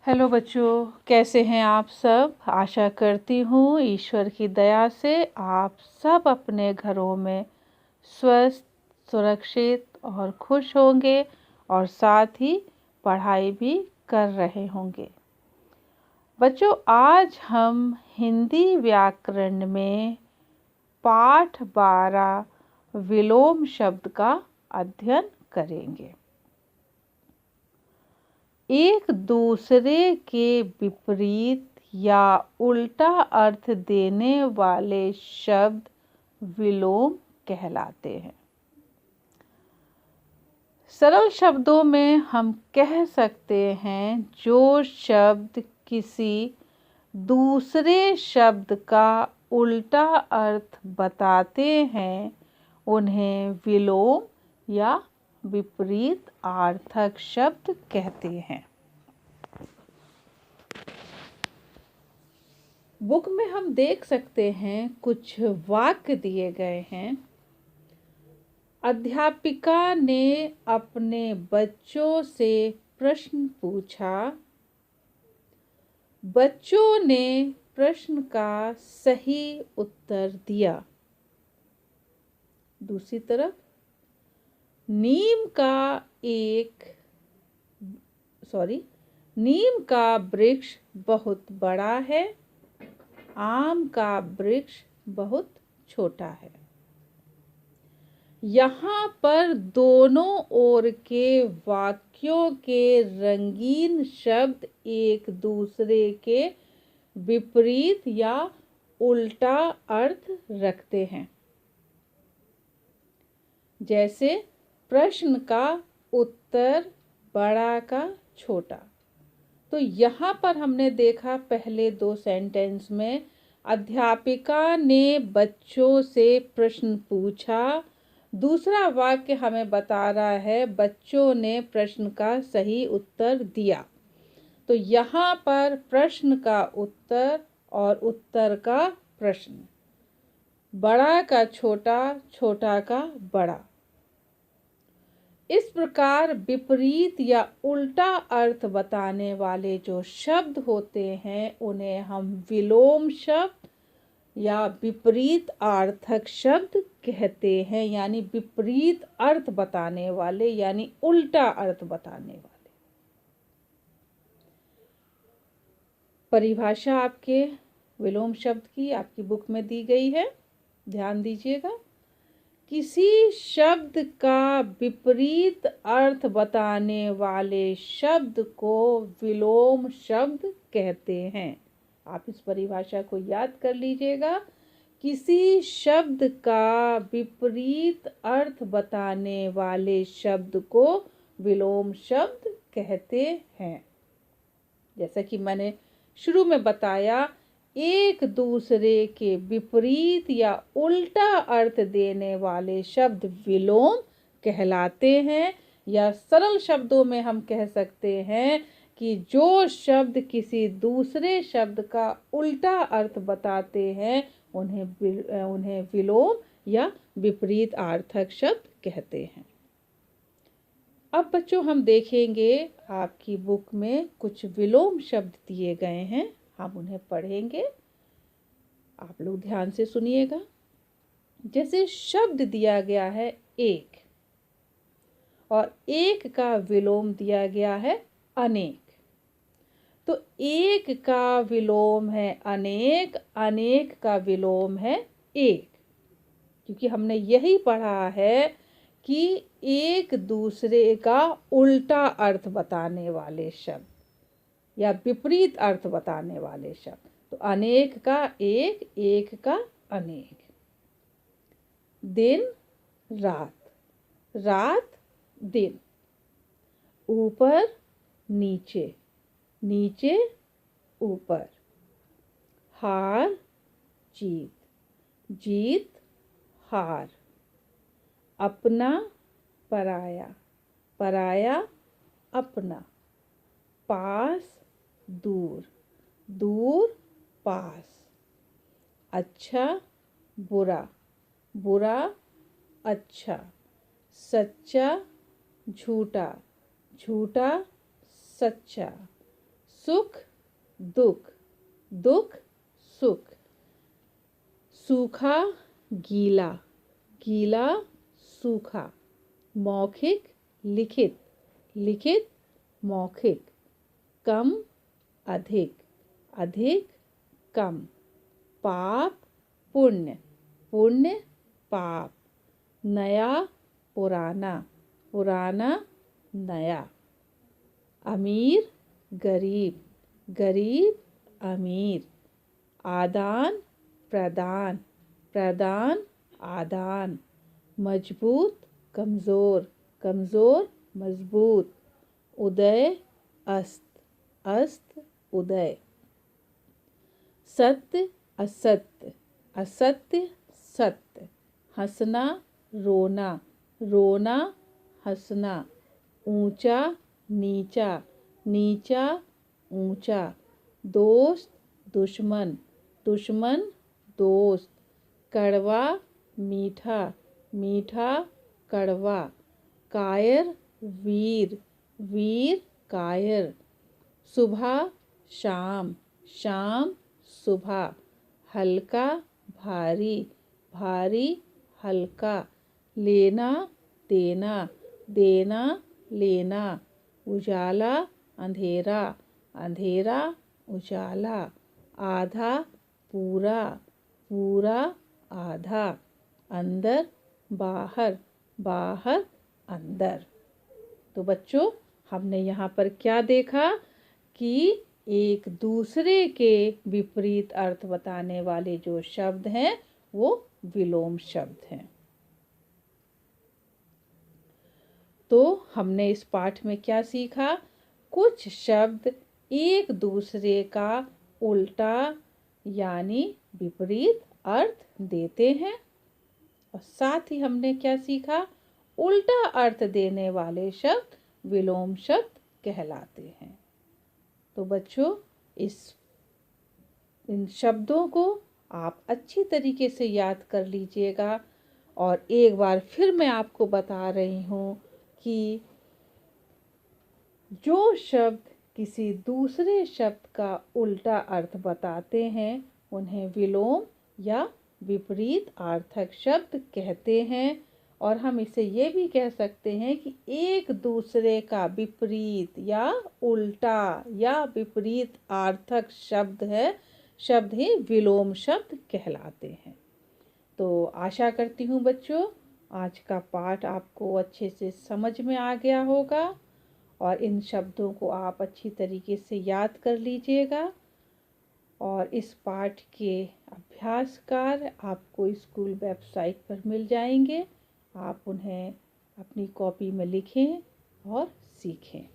Hello बच्चों, कैसे हैं आप सब। आशा करती हूँ ईश्वर की दया से आप सब अपने घरों में स्वस्थ, सुरक्षित और खुश होंगे और साथ ही पढ़ाई भी कर रहे होंगे। बच्चों, आज हम हिंदी व्याकरण में पाठ 12 विलोम शब्द का अध्ययन करेंगे। एक दूसरे के विपरीत या उल्टा अर्थ देने वाले शब्द विलोम कहलाते हैं। सरल शब्दों में हम कह सकते हैं जो शब्द किसी दूसरे शब्द का उल्टा अर्थ बताते हैं उन्हें विलोम या विपरीत अर्थक शब्द कहते हैं। बुक में हम देख सकते हैं कुछ वाक्य दिए गए हैं। अध्यापिका ने अपने बच्चों से प्रश्न पूछा। बच्चों ने प्रश्न का सही उत्तर दिया। दूसरी तरफ, नीम का वृक्ष बहुत बड़ा है, आम का वृक्ष बहुत छोटा है। यहाँ पर दोनों ओर के वाक्यों के रंगीन शब्द एक दूसरे के विपरीत या उल्टा अर्थ रखते हैं। जैसे प्रश्न का उत्तर बड़ा का छोटा। तो यहाँ पर हमने देखा पहले दो सेंटेंस में अध्यापिका ने बच्चों से प्रश्न पूछा। दूसरा वाक्य हमें बता रहा है बच्चों ने प्रश्न का सही उत्तर दिया। तो यहाँ पर प्रश्न का उत्तर और उत्तर का प्रश्न, बड़ा का छोटा, छोटा का बड़ा। इस प्रकार विपरीत या उल्टा अर्थ बताने वाले जो शब्द होते हैं उन्हें हम विलोम शब्द या विपरीत अर्थक शब्द कहते हैं, यानी विपरीत अर्थ बताने वाले, यानी उल्टा अर्थ बताने वाले। परिभाषा आपके विलोम शब्द की आपकी बुक में दी गई है, ध्यान दीजिएगा। किसी शब्द का विपरीत अर्थ बताने वाले शब्द को विलोम शब्द कहते हैं। आप इस परिभाषा को याद कर लीजिएगा। किसी शब्द का विपरीत अर्थ बताने वाले शब्द को विलोम शब्द कहते हैं। जैसा कि मैंने शुरू में बताया, एक दूसरे के विपरीत या उल्टा अर्थ देने वाले शब्द विलोम कहलाते हैं। या सरल शब्दों में हम कह सकते हैं कि जो शब्द किसी दूसरे शब्द का उल्टा अर्थ बताते हैं उन्हें विलोम या विपरीत अर्थक शब्द कहते हैं। अब बच्चों, हम देखेंगे आपकी बुक में कुछ विलोम शब्द दिए गए हैं, हम उन्हें पढ़ेंगे। आप लोग ध्यान से सुनिएगा। जैसे शब्द दिया गया है एक, और एक का विलोम दिया गया है अनेक। तो एक का विलोम है अनेक, अनेक का विलोम है एक। क्योंकि हमने यही पढ़ा है कि एक दूसरे का उल्टा अर्थ बताने वाले शब्द या विपरीत अर्थ बताने वाले शब्द। तो अनेक का एक, एक का अनेक। दिन रात, रात दिन। ऊपर नीचे, नीचे ऊपर। हार जीत, जीत हार। अपना पराया, पराया अपना। पास दूर, दूर पास। अच्छा बुरा, बुरा अच्छा। सच्चा झूठा, झूठा सच्चा। सुख दुख, दुख सुख। सूखा गीला, गीला सूखा। मौखिक लिखित, लिखित मौखिक। कम अधिक, अधिक कम। पाप पुण्य, पुण्य पाप। नया पुराना, पुराना नया। अमीर गरीब, गरीब अमीर। आदान प्रदान, प्रदान आदान। मजबूत कमज़ोर, कमज़ोर मजबूत। उदय अस्त, अस्त उदय। सत्य असत्य, असत्य सत्य। हंसना रोना, रोना हंसना। ऊंचा नीचा, नीचा ऊंचा। दोस्त दुश्मन, दुश्मन दोस्त। कड़वा मीठा, मीठा कड़वा। कायर वीर, वीर कायर। सुबह शाम, शाम सुबह। हल्का भारी, भारी हल्का। लेना देना, देना लेना। उजाला अंधेरा, अंधेरा उजाला। आधा पूरा, पूरा आधा। अंदर बाहर, बाहर अंदर। तो बच्चों, हमने यहाँ पर क्या देखा कि एक दूसरे के विपरीत अर्थ बताने वाले जो शब्द हैं वो विलोम शब्द हैं। तो हमने इस पाठ में क्या सीखा? कुछ शब्द एक दूसरे का उल्टा यानी विपरीत अर्थ देते हैं, और साथ ही हमने क्या सीखा? उल्टा अर्थ देने वाले शब्द विलोम शब्द कहलाते हैं। तो बच्चों, इन शब्दों को आप अच्छी तरीके से याद कर लीजिएगा। और एक बार फिर मैं आपको बता रही हूँ कि जो शब्द किसी दूसरे शब्द का उल्टा अर्थ बताते हैं उन्हें विलोम या विपरीत अर्थक शब्द कहते हैं। और हम इसे ये भी कह सकते हैं कि एक दूसरे का विपरीत या उल्टा या विपरीत अर्थक शब्द ही विलोम शब्द कहलाते हैं। तो आशा करती हूँ बच्चों, आज का पाठ आपको अच्छे से समझ में आ गया होगा और इन शब्दों को आप अच्छी तरीके से याद कर लीजिएगा। और इस पाठ के अभ्यास कार्य आपको स्कूल वेबसाइट पर मिल जाएंगे। आप उन्हें अपनी कॉपी में लिखें और सीखें।